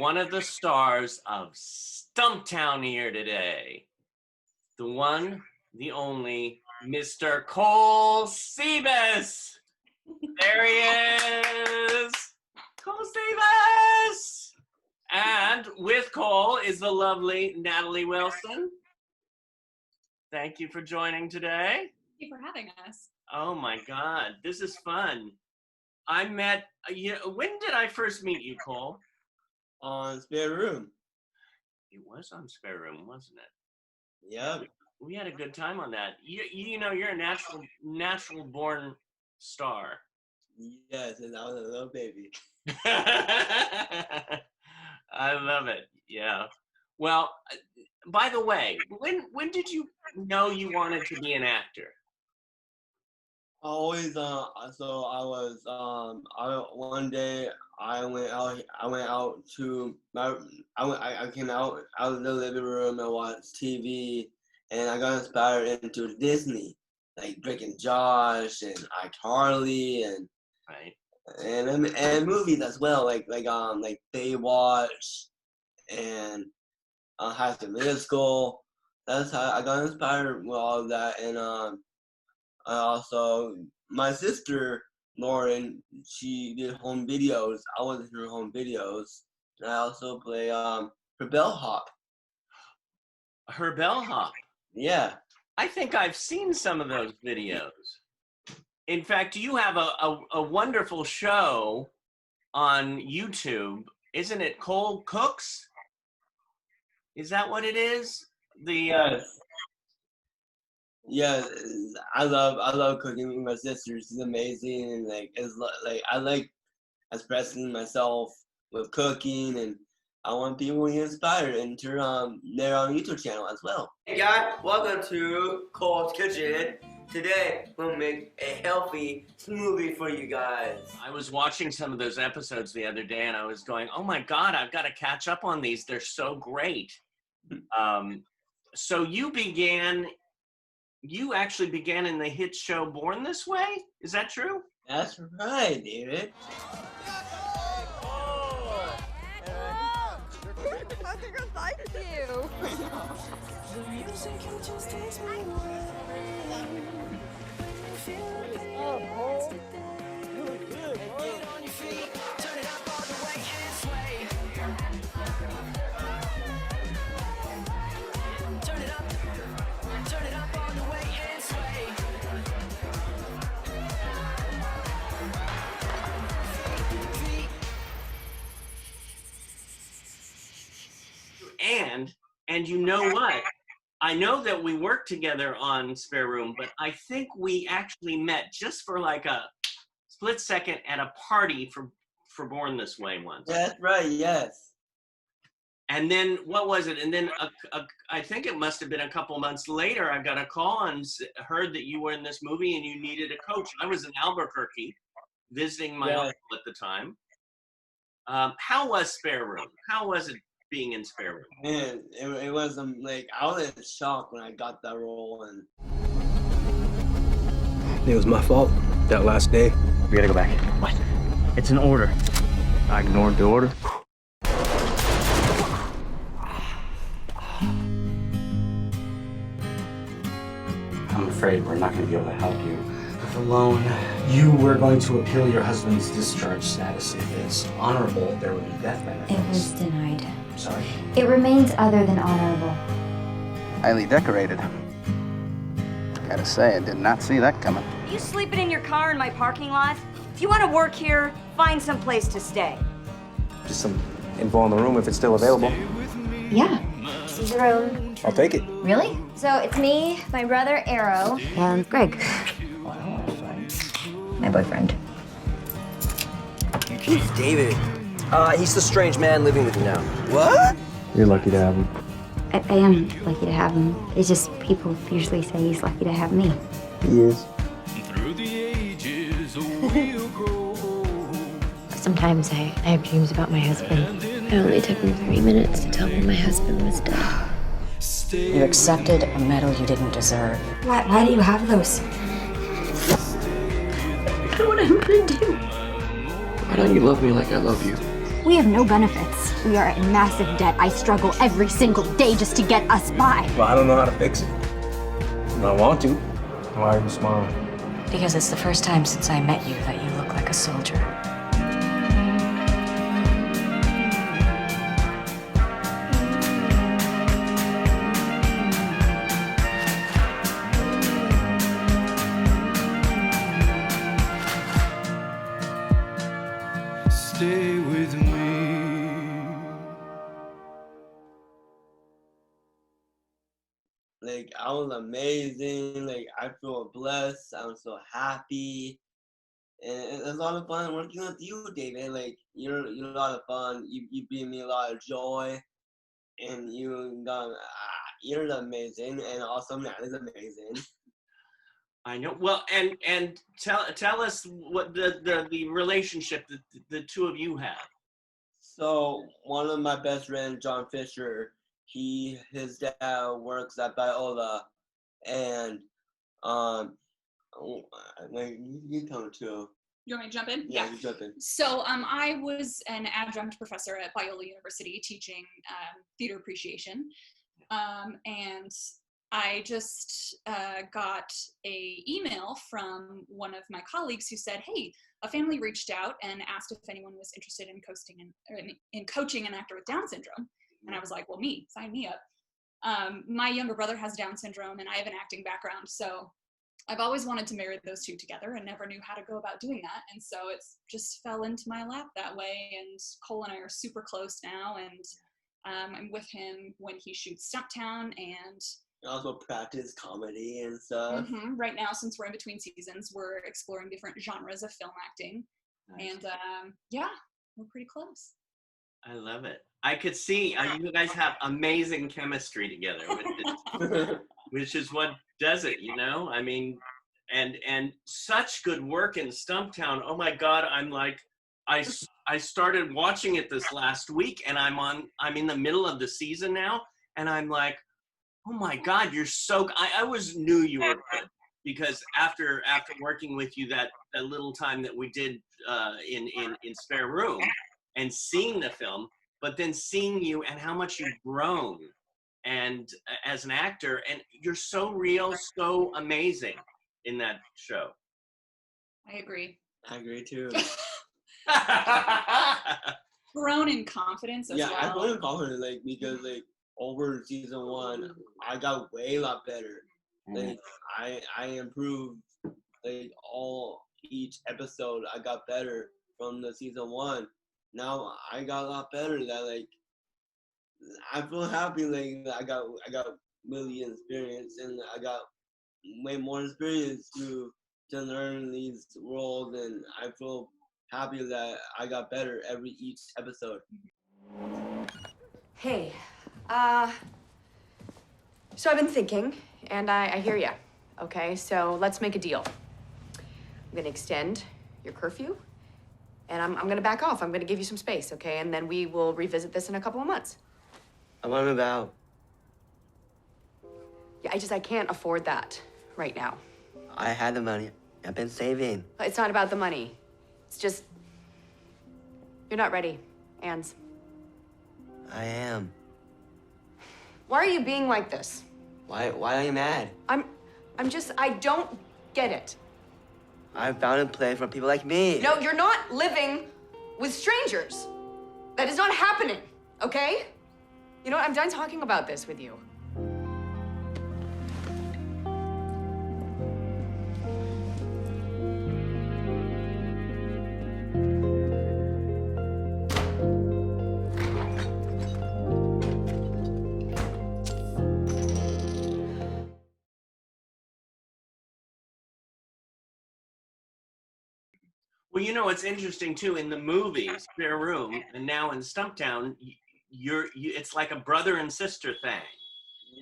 one of the stars of Stumptown here today. The one, the only, Mr. Cole Sibus. There he is. Cole Sibus. And with Cole is the lovely Natalie Wilson. Thank you for joining today. Thank you for having us. Oh my God, this is fun. I met, when did I first meet you, Cole? On Spare Room. It was on Spare Room, wasn't it? Yeah. We had a good time on that. You know, you're a natural born star. Yes, and I was a little baby. I love it. Yeah. Well, by the way, when did you know you wanted to be an actor? Always, one day I came out of the living room and watched TV, and I got inspired into Disney, like Drake and Josh and iCarly and Right. and movies as well, like Baywatch and High School Middle School. That's how I got inspired with all of that, and I also, my sister, Lauren, she did home videos. I was in her home videos. And I also play her bellhop. Her bellhop? Yeah. I think I've seen some of those videos. In fact, you have a wonderful show on YouTube. Isn't it Cole Cooks? Is that what it is? Yes. Yeah, I love cooking with my sister. She's amazing, and I like expressing myself with cooking, and I want people to get inspired and turn on their own YouTube channel as well. Hey guys, welcome to Cole's Kitchen. Today we'll make a healthy smoothie for you guys. I was watching some of those episodes the other day, and I was going, "Oh my God, I've got to catch up on these. They're so great." So you actually began in the hit show Born This Way? Is that true? That's right, David. I think I like you. And you know what? I know that we worked together on Spare Room, but I think we actually met just for like a split second at a party for Born This Way once. That's right, yes. And then, what was it? And then I think it must have been a couple months later, I got a call and heard that you were in this movie and you needed a coach. I was in Albuquerque visiting my uncle at the time. How was Spare Room? How was it being in Spare Room? Man, it was like, I was in shock when I got that role. And it was my fault that last day. We gotta go back. What? It's an order. I ignored the order. I'm afraid we're not going to be able to help you with the loan. You were going to appeal your husband's discharge status. If it's honorable, there would be death benefits. It was denied. Sorry? It remains other than honorable. Highly decorated. Gotta say, I did not see that coming. Are you sleeping in your car in my parking lot? If you want to work here, find some place to stay. Just some info on the room if it's still available. Yeah. See the room. I'll take it. Really? So it's me, my brother Arrow, and Greg. My boyfriend. He's David. He's the strange man living with you now. What? You're lucky to have him. I am lucky to have him. It's just people usually say he's lucky to have me. He is. Sometimes I have dreams about my husband. It only took me 3 minutes to tell me my husband was dead. You accepted a medal you didn't deserve. Why do you have those? I don't know what I'm gonna do. Why don't you love me like I love you? We have no benefits. We are in massive debt. I struggle every single day just to get us by. Well, I don't know how to fix it. I want to. Why are you smiling? Because it's the first time since I met you that you look like a soldier. Stay with me. Like, I was amazing. Like, I feel blessed. I'm so happy. And it's a lot of fun working with you, David. Like, you're a lot of fun. You bring me a lot of joy. And you're amazing. And also, Natalie's amazing. I know. Well, and tell us what the relationship that the two of you have. So one of my best friends, John Fisher, his dad works at Biola, and like you come too. You want me to jump in? Yeah, you jump in. So I was an adjunct professor at Biola University teaching theater appreciation, and I just got a email from one of my colleagues who said, hey, a family reached out and asked if anyone was interested in coaching an actor with Down syndrome. And I was like, well, sign me up. My younger brother has Down syndrome and I have an acting background. So I've always wanted to marry those two together and never knew how to go about doing that. And so it just fell into my lap that way. And Cole and I are super close now. And I'm with him when he shoots Stumptown and also practice comedy and stuff. Right now, since we're in between seasons, we're exploring different genres of film acting. Nice. And yeah, we're pretty close. I love it. I could see you guys have amazing chemistry together, which is what does it, you know? I mean, and such good work in Stumptown. Oh my God, I'm like, I started watching it this last week and I'm in the middle of the season now and I'm like, oh my God, you're so, I knew you were good because after working with you that little time that we did in Spare Room and seeing the film, but then seeing you and how much you've grown and as an actor, and you're so real, so amazing in that show. I agree. I agree too. Grown in confidence as well. Yeah, I've grown in confidence, like, because, like, over season 1, I got way a lot better. Like, I improved, like, each episode, I got better from the season 1. Now I got a lot better. That, like, I feel happy, like, I got really experience, and I got way more experience to learn these roles, and I feel happy that I got better each episode. Hey, so I've been thinking, and I hear ya. Okay, so let's make a deal. I'm gonna extend your curfew, and I'm gonna back off. I'm gonna give you some space, okay? And then we will revisit this in a couple of months. I want to move out. Yeah, I can't afford that right now. I had the money. I've been saving. It's not about the money. It's just, you're not ready, Ans. I am. Why are you being like this? Why are you mad? I don't get it. I found a place for people like me. No, you're not living with strangers. That is not happening, okay? You know what? I'm done talking about this with you. Well, you know, it's interesting too, in the movie Spare Room and now in Stumptown, it's like a brother and sister thing.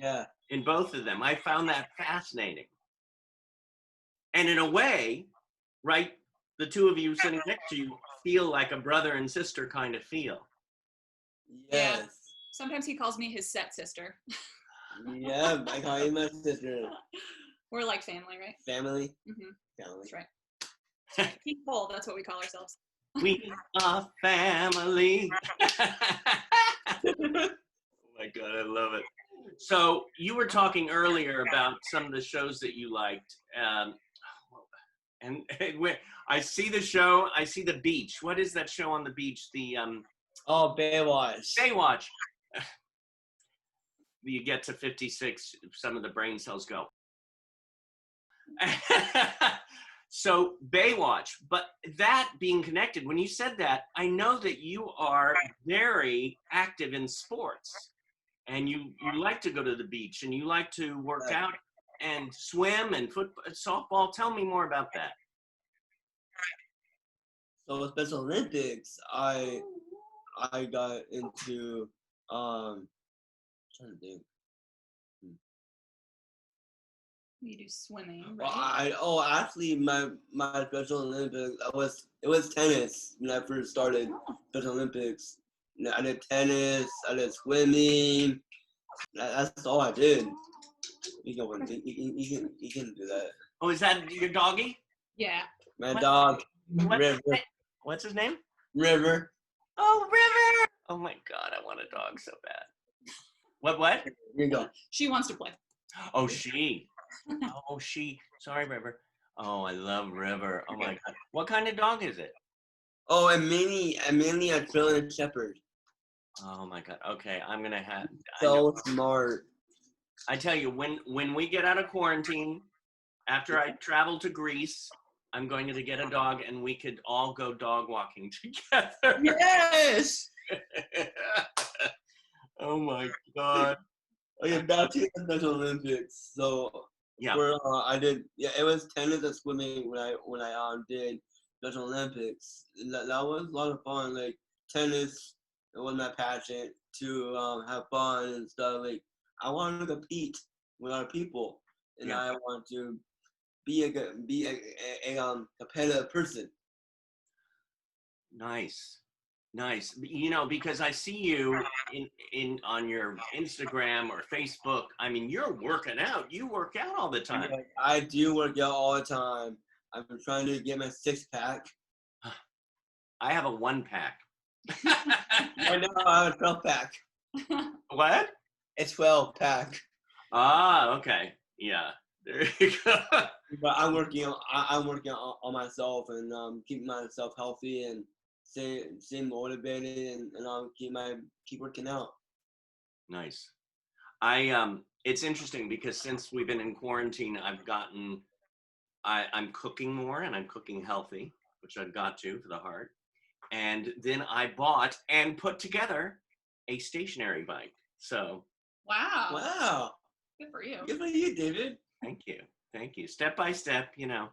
Yeah. In both of them. I found that fascinating. And in a way, right, the two of you sitting next to you feel like a brother and sister kind of feel. Yes. Yeah. Sometimes he calls me his set sister. Yeah, I call you my sister. We're like family, right? Family? Mm-hmm. Family. That's right. Keep Cole, that's what we call ourselves. We are family. Oh my God, I love it. So you were talking earlier about some of the shows that you liked. And I see the show, I see The Beach. What is that show on the beach? Baywatch. Baywatch. You get to 56, some of the brain cells go. So Baywatch, but that being connected, when you said that, I know that you are very active in sports and you like to go to the beach and you like to work out and swim and football, softball. Tell me more about that. So with Special Olympics, I got into trying to think. You do swimming, Well, right? actually, my Special Olympics, it was tennis when I first started Special Olympics. I did tennis, I did swimming. That's all I did. You can do that. Oh, is that your doggy? Yeah. My dog, River. What's his name? River. Oh, River! Oh my God, I want a dog so bad. What? Here you go. She wants to play. Oh, she. Oh, she. Sorry, River. Oh, I love River. Oh my God. What kind of dog is it? Oh, and mainly a Australian Shepherd. Oh my God. Okay, I'm gonna have. So smart. I tell you, when we get out of quarantine, after I travel to Greece, I'm going to get a dog, and we could all go dog walking together. Yes. Oh my God. Okay, back to the Special Olympics. So yeah, it was tennis and swimming when I did Special Olympics. That was a lot of fun. Like tennis, it was my passion to have fun and stuff. Like I wanted to compete with other people, and I want to be a competitive person. Nice. You know, because I see you in on your Instagram or Facebook. I mean, you're working out. You work out all the time. I do work out all the time. I've been trying to get my 6-pack. I have a 1-pack. Right now I have a 12-pack. What? A 12-pack. Ah, okay. Yeah. There you go. But I'm working on myself and keeping myself healthy and stay motivated and keep working out. Nice. It's interesting because since we've been in quarantine, I'm cooking more and I'm cooking healthy, which I've got to for the heart. And then I bought and put together a stationary bike. So. Wow. Good for you. Good for you, David. Thank you. Step by step, you know.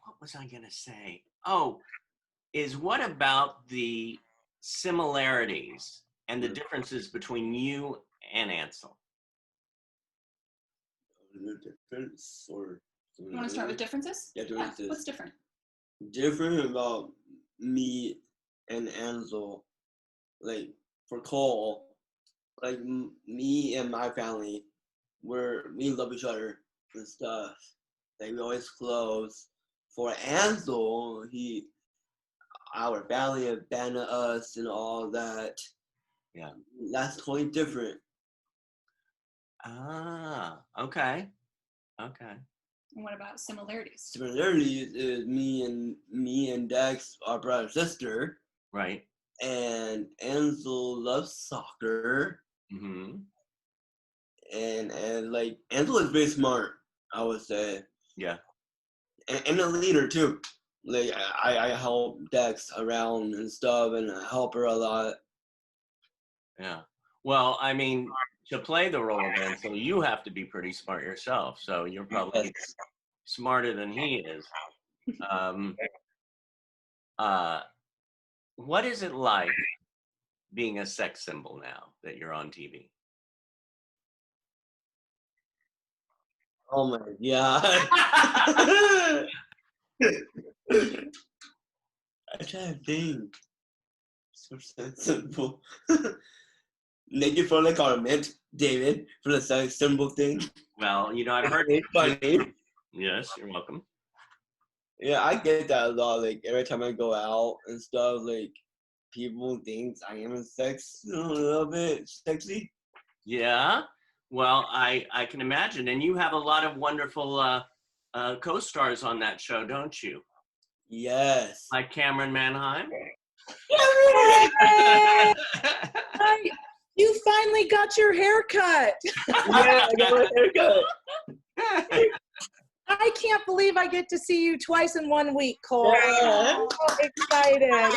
What was I gonna say? Oh, what about the similarities and the differences between you and Ansel? Difference or you want to start with differences? Yeah, differences. Yeah, what's different? Different about me and Ansel, like for Cole, like me and my family, we love each other and stuff. Like we always close. For Ansel, our family abandoned us and all that. Yeah. That's totally different. Ah, okay. And what about similarities? Similarities is me and Dex are brother and sister. Right. And Ansel loves soccer. Mm-hmm. And like Ansel is very smart, I would say. Yeah. And a leader too. Like I help Dex around and stuff, and I help her a lot. Yeah. Well, I mean, to play the role of Ansel, you have to be pretty smart yourself. So you're probably smarter than he is. What is it like being a sex symbol now that you're on TV? Oh my God. I try to think. So simple. Thank you for the comment, David, for the sex symbol thing. Well, you know, I've heard it's funny. Yes, you're welcome. Yeah, I get that a lot. Like every time I go out and stuff, like people think I am a little bit sexy. Yeah. Well, I can imagine, and you have a lot of wonderful co-stars on that show, don't you? Yes. Like Cameron Manheim. Hi. You finally got your haircut. Yeah, I got my haircut. I can't believe I get to see you twice in 1 week, Cole. Yeah. I'm so excited. Hi.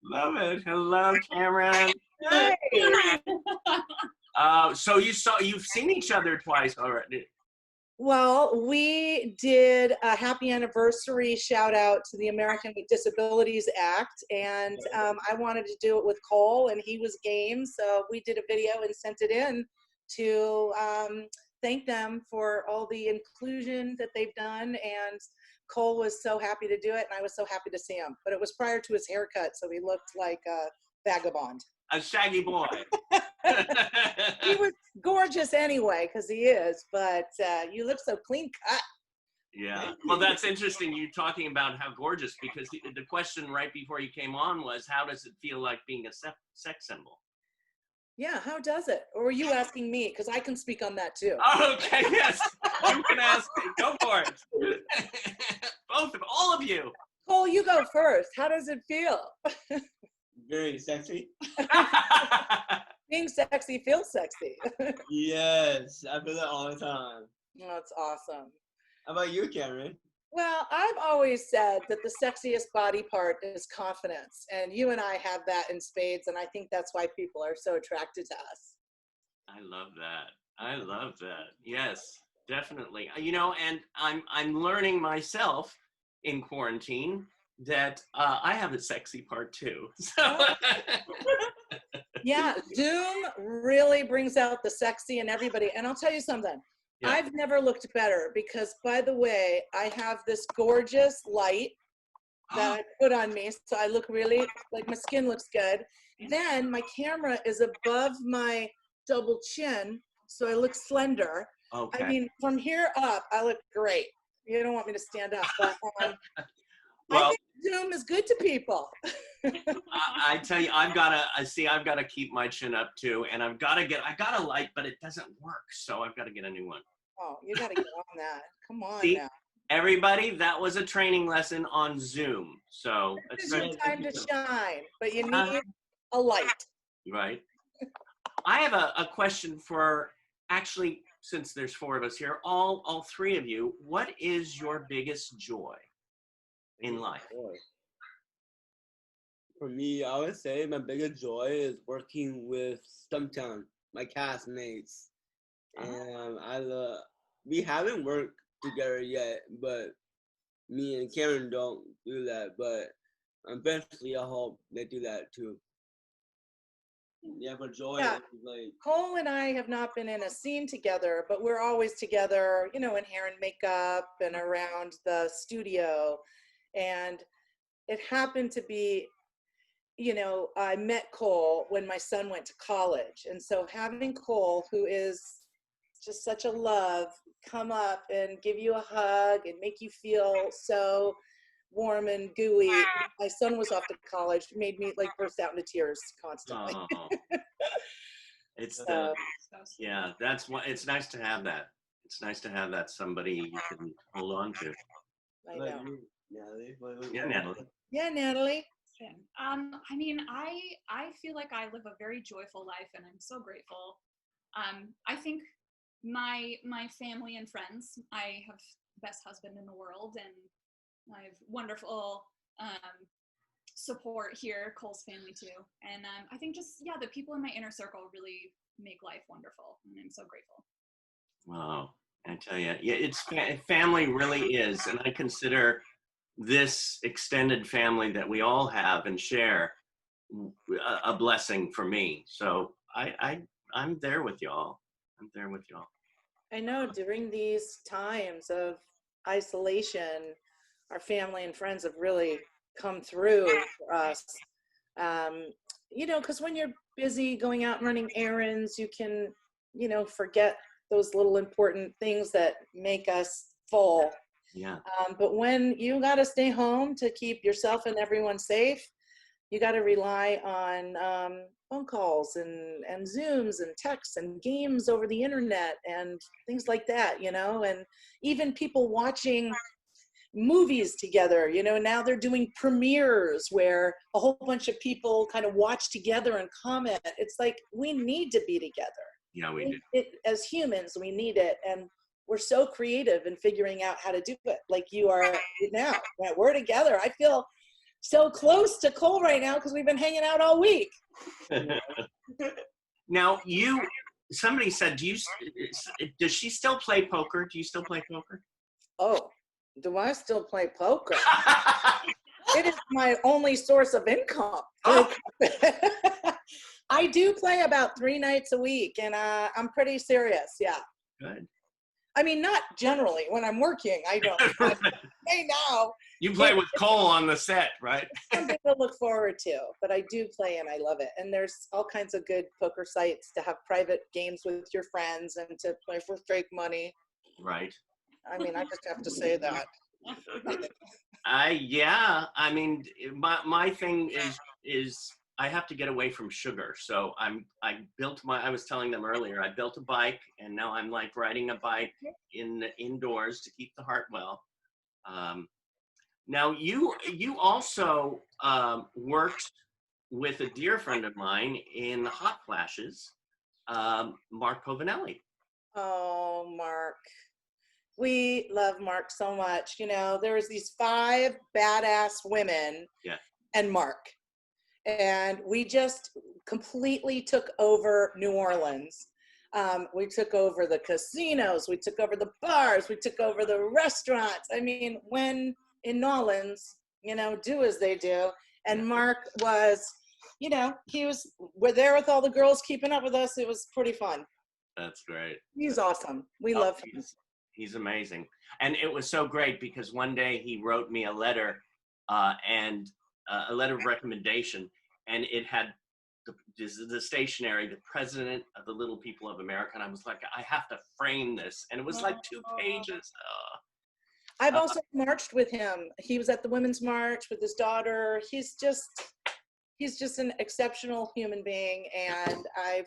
Love it. Hello, Cameron. Hi. So you've seen each other twice already. Well, we did a happy anniversary shout out to the American with Disabilities Act, and I wanted to do it with Cole, and he was game, so we did a video and sent it in to thank them for all the inclusion that they've done, and Cole was so happy to do it, and I was so happy to see him. But it was prior to his haircut, so he looked like a vagabond. A shaggy boy. He was gorgeous anyway, because he is, but you look so clean cut. Yeah. Well, that's interesting you talking about how gorgeous, because the question right before you came on was, how does it feel like being a sex symbol? Yeah, how does it? Or were you asking me? Because I can speak on that too. Okay, yes. You can ask me. Go for it. All of you. Cole, you go first. How does it feel? Very sexy. Being sexy feels sexy. Yes, I feel that all the time. Oh, that's awesome. How about you, Cameron? Well, I've always said that the sexiest body part is confidence, and you and I have that in spades, and I think that's why people are so attracted to us. I love that. I love that. Yes, definitely. You know, and I'm learning myself in quarantine that I have a sexy part too. So. Yeah, Zoom really brings out the sexy in everybody. And I'll tell you something. Yeah. I've never looked better because, by the way, I have this gorgeous light that I put on me. So I look really, like my skin looks good. Then my camera is above my double chin. So I look slender. Okay. I mean, from here up, I look great. You don't want me to stand up, but well, I think Zoom is good to people. I tell you, I've got to keep my chin up too, and I got a light, but it doesn't work, so I've got to get a new one. Oh, you got to get on that. Come on. See, now. Everybody, that was a training lesson on Zoom. So it's your time to shine, but you need a light. Right. I have a question for, actually, since there's 4 of us here, all 3 of you. What is your biggest joy in life? For me, I would say my biggest joy is working with Stumptown, my castmates. And we haven't worked together yet, but me and Karen don't do that, but eventually I hope they do that too. Yeah, but joy is like... Cole and I have not been in a scene together, but we're always together, you know, in hair and makeup and around the studio. And it happened to be, you know, I met Cole when my son went to college. And so having Cole, who is just such a love, come up and give you a hug and make you feel so warm and gooey. My son was off to college, made me like burst out into tears constantly. Oh. It's yeah, that's what, it's nice to have that. It's nice to have that somebody you can hold on to. I know. Yeah, Natalie. Yeah, Natalie. I mean, I feel like I live a very joyful life, and I'm so grateful. I think my family and friends, I have the best husband in the world, and I have wonderful support here, Cole's family too. And I think just, yeah, the people in my inner circle really make life wonderful, and I'm so grateful. Wow, I tell you, yeah, it's family really is, and I consider this extended family that we all have and share a blessing for me. So I'm there with y'all. I'm there with y'all. I know during these times of isolation, our family and friends have really come through for us. You know, because when you're busy going out and running errands, you can, you know, forget those little important things that make us full. Yeah. But when you got to stay home to keep yourself and everyone safe, you got to rely on phone calls and Zooms and texts and games over the internet and things like that, you know, and even people watching movies together. You know, now they're doing premieres where a whole bunch of people kind of watch together and comment. It's like, we need to be together. Yeah, we do. As humans, we need it. And we're so creative in figuring out how to do it. Like you are now. We're together. I feel so close to Cole right now because we've been hanging out all week. Now, somebody said, does she still play poker? Do you still play poker? Oh, do I still play poker? It is my only source of income. Oh. I do play about 3 nights a week, and I'm pretty serious. Yeah. Good. I mean, not generally. When I'm working, I don't. Hey, now. You play with Cole on the set, right? Something to look forward to, but I do play and I love it. And there's all kinds of good poker sites to have private games with your friends and to play for fake money. Right. I mean, I just have to say that. Yeah. I mean, my thing is I have to get away from sugar. So I was telling them earlier, I built a bike and now I'm like riding a bike indoors to keep the heart well. Now you also worked with a dear friend of mine in Hot Flashes, Mark Povinelli. Oh, Mark. We love Mark so much. You know, there was these 5 badass women and Mark. And we just completely took over New Orleans. We took over the casinos, we took over the bars, we took over the restaurants. I mean, when in Nolans, you know, do as they do. And Mark was, you know, we're there with all the girls keeping up with us. It was pretty fun. That's great. He's awesome. We love him. He's amazing. And it was so great because one day he wrote me a letter and a letter of recommendation, and it had the stationery, the president of the Little People of America. And I was like, I have to frame this. And it was like 2 pages. I've also marched with him. He was at the Women's March with his daughter. He's just an exceptional human being. And I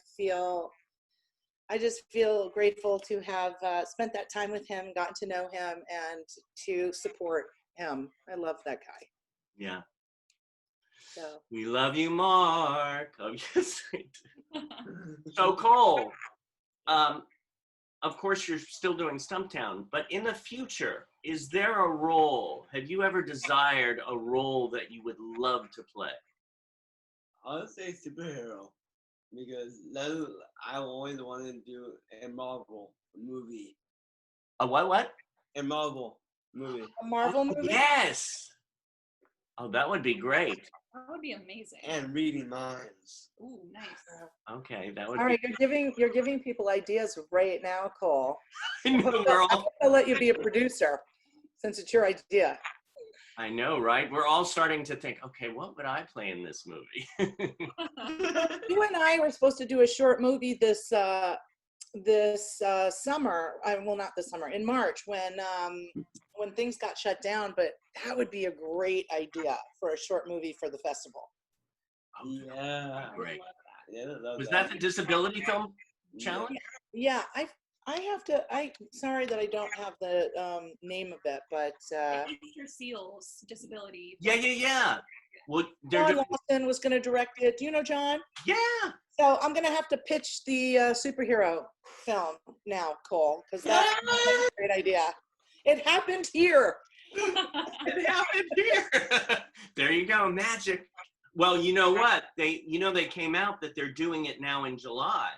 just feel grateful to have spent that time with him, gotten to know him, and to support him. I love that guy. Yeah. So. We love you, Mark. Oh, yes, we do. So, Cole, of course, you're still doing Stumptown, but in the future, is there a role? Have you ever desired a role that you would love to play? I would say superhero, because I always wanted to do a Marvel movie. A what? A Marvel movie. A Marvel movie? Yes. Oh, that would be great. That would be amazing. And reading minds. Ooh, nice. Okay, that would. All be... right, you're giving people ideas right now, Cole. I'm gonna let you be a producer, since it's your idea. I know, right? We're all starting to think, okay, what would I play in this movie? You and I were supposed to do a short movie this summer. Well, not this summer, in March when things got shut down. But that would be a great idea for a short movie for the festival. Yeah, great. Yeah, was that the Disability Film Challenge? Yeah, sorry that I don't have the name of it, but Easter Seals Disability. Yeah. Well, John Lawson was going to direct it. Do you know John? Yeah. So I'm going to have to pitch the superhero film now, Cole, because that's a great idea. It happened here. It happened here. There you go, magic. Well, you know what? They came out that they're doing it now in July,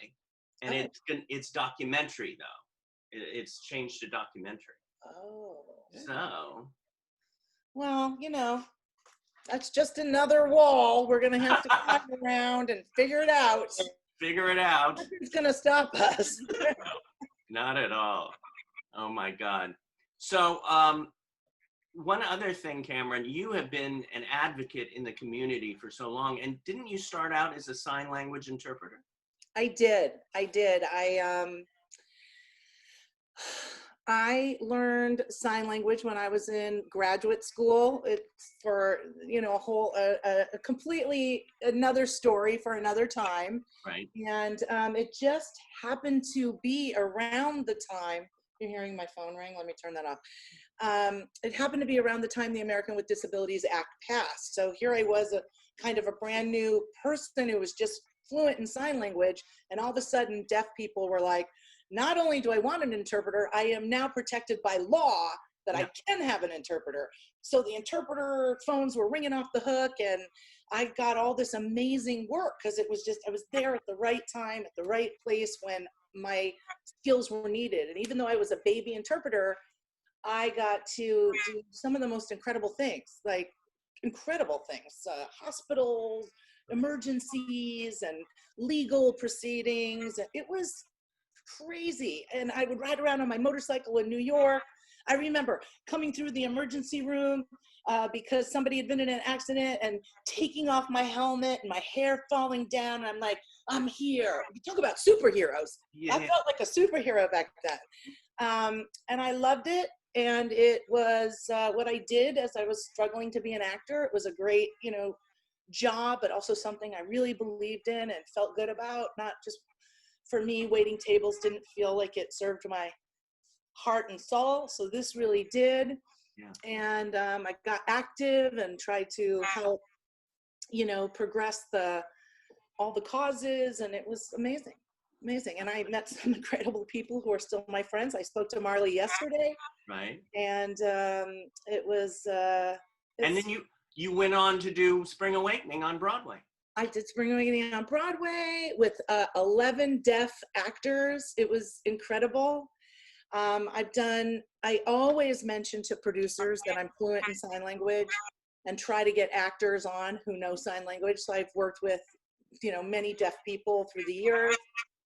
and it's documentary though. It's changed to documentary. Oh. So. Well, that's just another wall we're going to have to climb around and figure it out. Nothing's going to stop us. Not at all. Oh my God. So, one other thing, Cameron, you have been an advocate in the community for so long, and didn't you start out as a sign language interpreter? I did. I I learned sign language when I was in graduate school. It's for, a whole, a completely another story for another time. Right. And it just happened to be around the time, you're hearing my phone ring, let me turn that off. It happened to be around the time the American with Disabilities Act passed. So here I was, a kind of a brand new person who was just fluent in sign language. And all of a sudden deaf people were like, not only do I want an interpreter, I am now protected by law that I can have an interpreter. So the interpreter phones were ringing off the hook, and I got all this amazing work because it was just, I was there at the right time, at the right place when my skills were needed. And even though I was a baby interpreter, I got to do some of the most incredible things, hospitals, emergencies, and legal proceedings. It was crazy. And I would ride around on my motorcycle in New York. I remember coming through the emergency room because somebody had been in an accident, and taking off my helmet and my hair falling down. And I'm like, I'm here. You talk about superheroes. Yeah. I felt like a superhero back then. And I loved it. And it was what I did as I was struggling to be an actor. It was a great, job, but also something I really believed in and felt good about. Not just for me, waiting tables didn't feel like it served my heart and soul. So this really did. Yeah. And I got active and tried to help, progress all the causes. And it was amazing. And I met some incredible people who are still my friends. I spoke to Marley yesterday. Right. And it was. And then you went on to do Spring Awakening on Broadway. I did Spring Awakening on Broadway with 11 deaf actors. It was incredible. I always mention to producers that I'm fluent in sign language and try to get actors on who know sign language. So I've worked with, many deaf people through the years.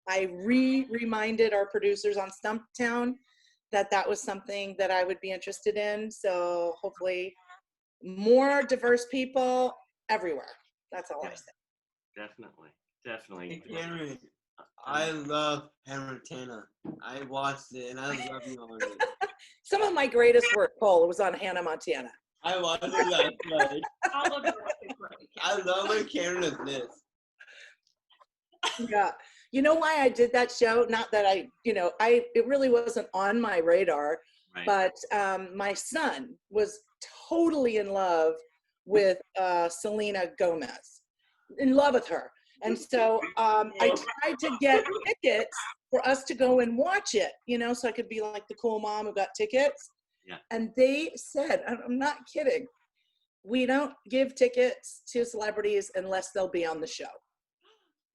I reminded our producers on Stumptown that was something that I would be interested in. So hopefully more diverse people everywhere. That's all I say. Definitely. Henry, I love Hannah Montana. I watched it and I love you on it. Some of my greatest work, Cole, was on Hannah Montana. I watched it last night. I love when Karen is this. Yeah. You know why I did that show? Not that it really wasn't on my radar, right. But my son was totally in love with Selena Gomez, in love with her. And so I tried to get tickets for us to go and watch it, so I could be like the cool mom who got tickets. Yeah. And they said, I'm not kidding, we don't give tickets to celebrities unless they'll be on the show.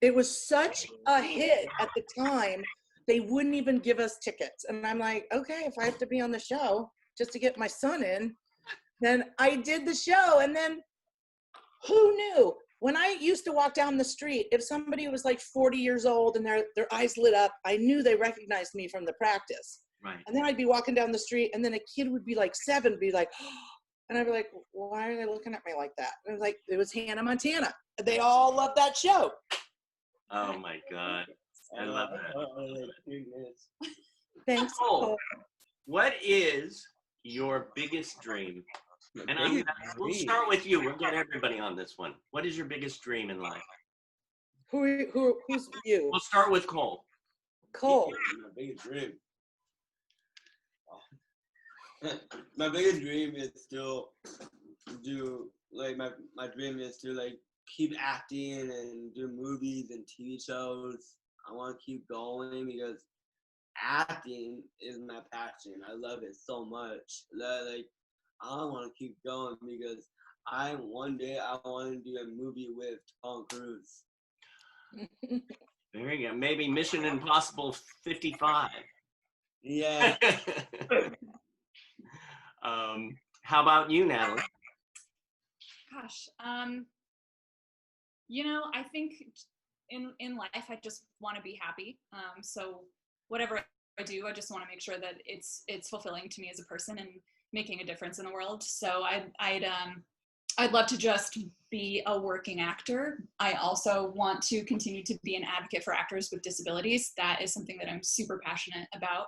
It was such a hit at the time, they wouldn't even give us tickets. And I'm like, okay, if I have to be on the show just to get my son in, then I did the show. And then who knew? When I used to walk down the street, if somebody was like 40 years old and their eyes lit up, I knew they recognized me from the practice. Right. And then I'd be walking down the street, and then a kid would be like 7, be like, oh, and I'd be like, why are they looking at me like that? And I was like, it was Hannah Montana. They all loved that show. Oh my God. I love that. Thanks. Cole, what is your biggest dream? And we'll start with you. We'll get everybody on this one. What is your biggest dream in life? Who's you? We'll start with Cole. Cole. My biggest dream. My biggest dream is still do my dream is to keep acting and do movies and TV shows. I want to keep going because acting is my passion. I love it so much. I want to keep going because one day I want to do a movie with Tom Cruise. There you go. Maybe Mission Impossible 55. Yeah. How about you, Natalie? Gosh, I think in life I just want to be happy. So whatever I do, I just want to make sure that it's fulfilling to me as a person and making a difference in the world. So I'd love to just be a working actor. I also want to continue to be an advocate for actors with disabilities. That is something that I'm super passionate about.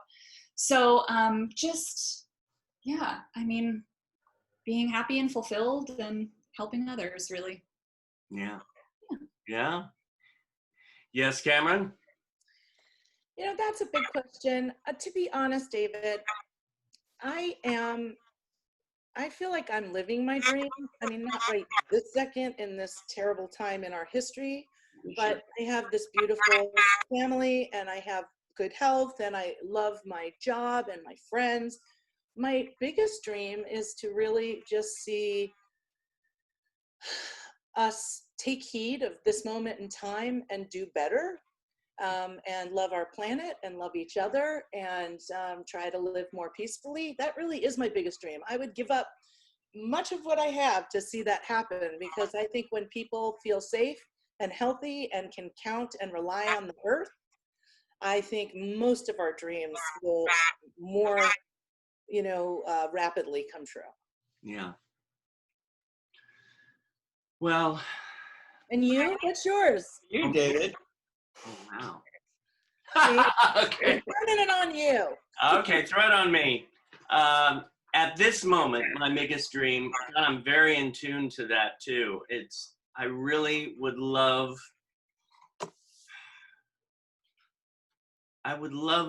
So just, yeah, I mean, being happy and fulfilled and helping others, really. Yeah. Yeah. Yes, Cameron? You know, that's a big question. To be honest, David, I feel like I'm living my dream. I mean, not right this second in this terrible time in our history, but I have this beautiful family and I have good health and I love my job and my friends. My biggest dream is to really just see us take heed of this moment in time and do better, and love our planet and love each other, and try to live more peacefully. That really is my biggest dream. I would give up much of what I have to see that happen, because I think when people feel safe and healthy and can count and rely on the earth, I think most of our dreams will more, rapidly come true. Yeah. Well. And you? What's yours? You, David. Oh, wow. Okay. I'm turning it on you. Okay, throw it on me. At this moment, my biggest dream, and I'm very in tune to that too, I really would love,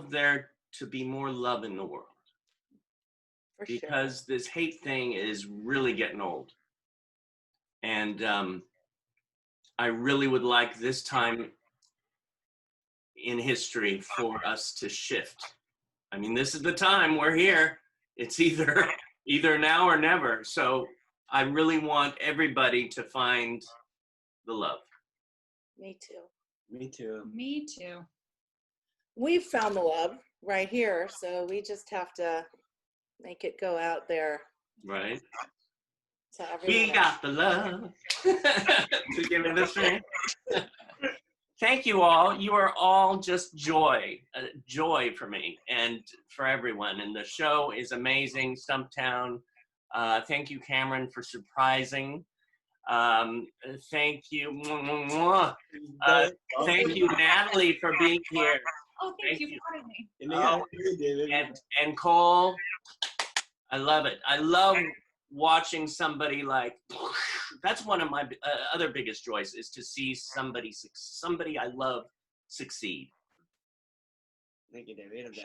there to be more love in the world. For because sure. This hate thing is really getting old. And I really would like this time in history for us to shift. I mean, this is the time, we're here. It's either now or never. So I really want everybody to find the love. Me too. Me too. Me too. We've found the love right here, so we just have to make it go out there. Right. To everyone We got the love to give it a strength. Thank you all. You are all just joy for me and for everyone. And the show is amazing, Stumptown. Thank you, Cameron, for surprising. Thank you. Thank you, Natalie, for being here. Oh, thank you for having me. And Cole, I love it. I love watching somebody that's one of my other biggest joys, is to see somebody I love succeed. Thank you, David.